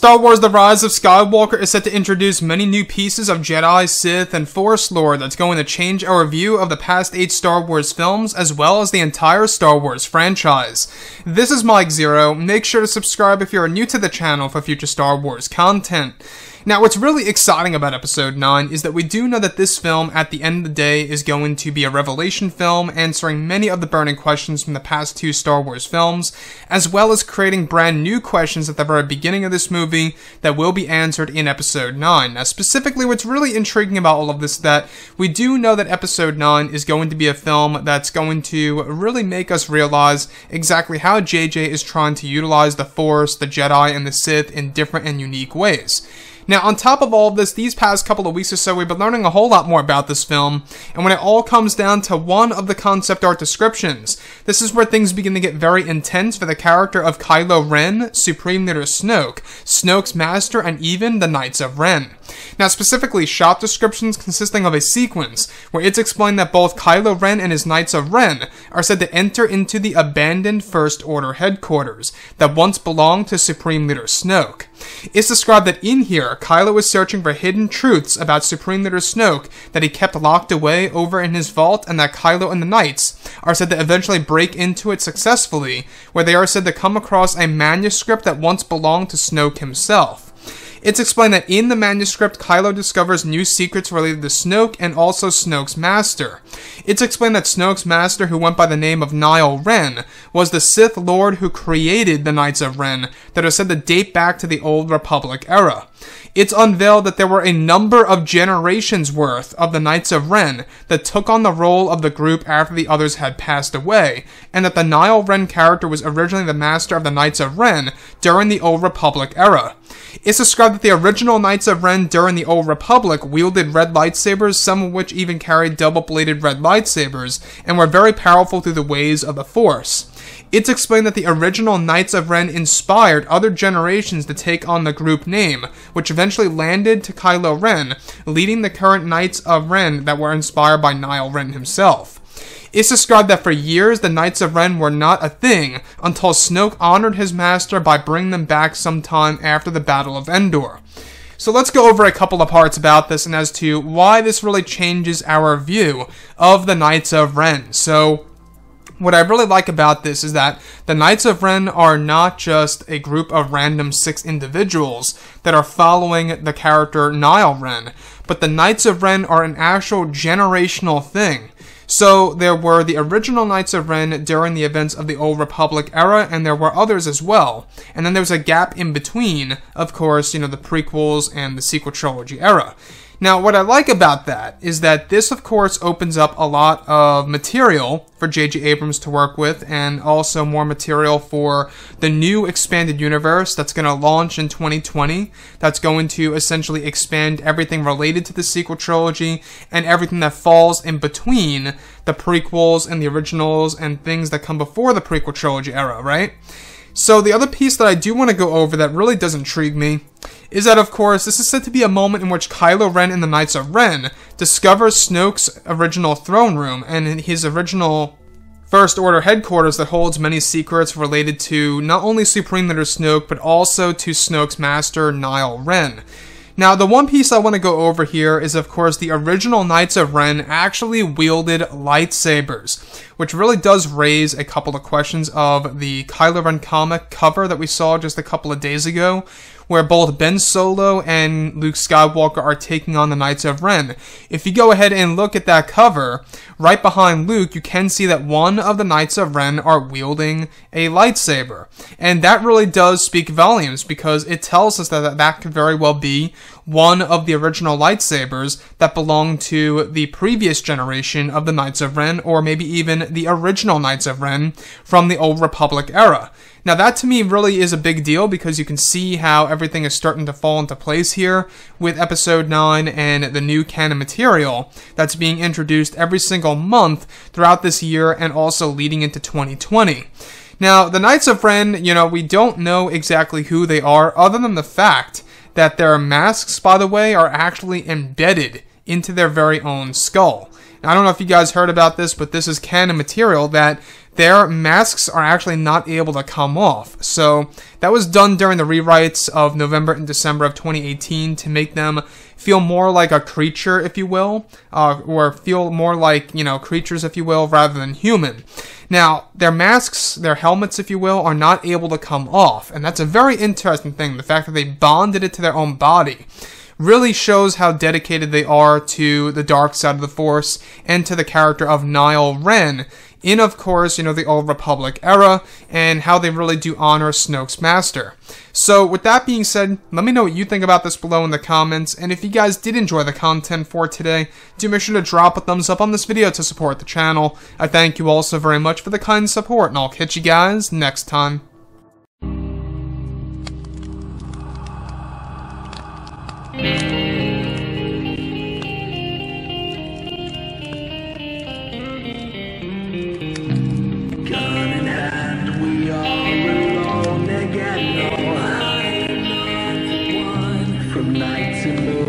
Star Wars The Rise of Skywalker is set to introduce many new pieces of Jedi, Sith, and Force lore that's going to change our view of the past 8 Star Wars films, as well as the entire Star Wars franchise. This is Mike Zero. Make sure to subscribe if you're new to the channel for future Star Wars content. Now, what's really exciting about Episode 9 is that we do know that this film, at the end of the day, is going to be a revelation film, answering many of the burning questions from the past 2 Star Wars films, as well as creating brand new questions at the very beginning of this movie that will be answered in Episode 9. Now, specifically, what's really intriguing about all of this is that we do know that Episode 9 is going to be a film that's going to really make us realize exactly how JJ is trying to utilize the Force, the Jedi, and the Sith in different and unique ways. Now, on top of all of this, these past couple of weeks or so, we've been learning a whole lot more about this film, and when it all comes down to one of the concept art descriptions, this is where things begin to get very intense for the character of Kylo Ren, Supreme Leader Snoke, Snoke's master, and even the Knights of Ren. Now, specifically, shot descriptions consisting of a sequence where it's explained that both Kylo Ren and his Knights of Ren are said to enter into the abandoned First Order headquarters that once belonged to Supreme Leader Snoke. It's described that in here, Kylo is searching for hidden truths about Supreme Leader Snoke that he kept locked away over in his vault, and that Kylo and the Knights are said to eventually break into it successfully, where they are said to come across a manuscript that once belonged to Snoke himself. It's explained that in the manuscript, Kylo discovers new secrets related to Snoke and also Snoke's master. It's explained that Snoke's master, who went by the name of Nile Ren, was the Sith Lord who created the Knights of Ren that are said to date back to the Old Republic era. It's unveiled that there were a number of generations worth of the Knights of Ren that took on the role of the group after the others had passed away, and that the Nile Ren character was originally the master of the Knights of Ren during the Old Republic era. It's described that the original Knights of Ren during the Old Republic wielded red lightsabers, some of which even carried double-bladed red lightsabers, and were very powerful through the ways of the Force. It's explained that the original Knights of Ren inspired other generations to take on the group name, which eventually landed to Kylo Ren, leading the current Knights of Ren that were inspired by Nile Ren himself. It's described that for years the Knights of Ren were not a thing until Snoke honored his master by bringing them back sometime after the Battle of Endor. So let's go over a couple of parts about this and as to why this really changes our view of the Knights of Ren. So what I really like about this is that the Knights of Ren are not just a group of random 6 individuals that are following the character Nile Ren, but the Knights of Ren are an actual generational thing. So there were the original Knights of Ren during the events of the Old Republic era, and there were others as well. And then there was a gap in between, of course, the prequels and the sequel trilogy era. Now, what I like about that is that this, of course, opens up a lot of material for J.J. Abrams to work with, and also more material for the new expanded universe that's going to launch in 2020, that's going to essentially expand everything related to the sequel trilogy, and everything that falls in between the prequels and the originals, and things that come before the prequel trilogy era, right? So the other piece that I do want to go over that really does intrigue me is that, of course, this is said to be a moment in which Kylo Ren and the Knights of Ren discovers Snoke's original throne room and his original First Order headquarters that holds many secrets related to not only Supreme Leader Snoke, but also to Snoke's master, Nile Ren. Now, the one piece I want to go over here is, of course, the original Knights of Ren actually wielded lightsabers, which really does raise a couple of questions of the Kylo Ren comic cover that we saw just a couple of days ago, where both Ben Solo and Luke Skywalker are taking on the Knights of Ren. If you go ahead and look at that cover, right behind Luke, you can see that one of the Knights of Ren are wielding a lightsaber. And that really does speak volumes, because it tells us that that could very well be one of the original lightsabers that belonged to the previous generation of the Knights of Ren, or maybe even the original Knights of Ren from the Old Republic era. Now, that to me really is a big deal, because you can see how everything is starting to fall into place here with Episode 9 and the new canon material that's being introduced every single month throughout this year and also leading into 2020. Now, the Knights of Ren, we don't know exactly who they are, other than the fact that their masks, by the way, are actually embedded into their very own skull. Now, I don't know if you guys heard about this, but this is canon material that their masks are actually not able to come off. So that was done during the rewrites of November and December of 2018 to make them feel more like a creature, if you will, or feel more like, creatures, if you will, rather than human. Now, their masks, their helmets, if you will, are not able to come off, and that's a very interesting thing. The fact that they bonded it to their own body really shows how dedicated they are to the dark side of the Force and to the character of Nile Ren in, of course, the Old Republic era, and how they really do honor Snoke's master. So, with that being said, let me know what you think about this below in the comments, and if you guys did enjoy the content for today, do make sure to drop a thumbs up on this video to support the channel. I thank you all so very much for the kind support, and I'll catch you guys next time. From night to morning.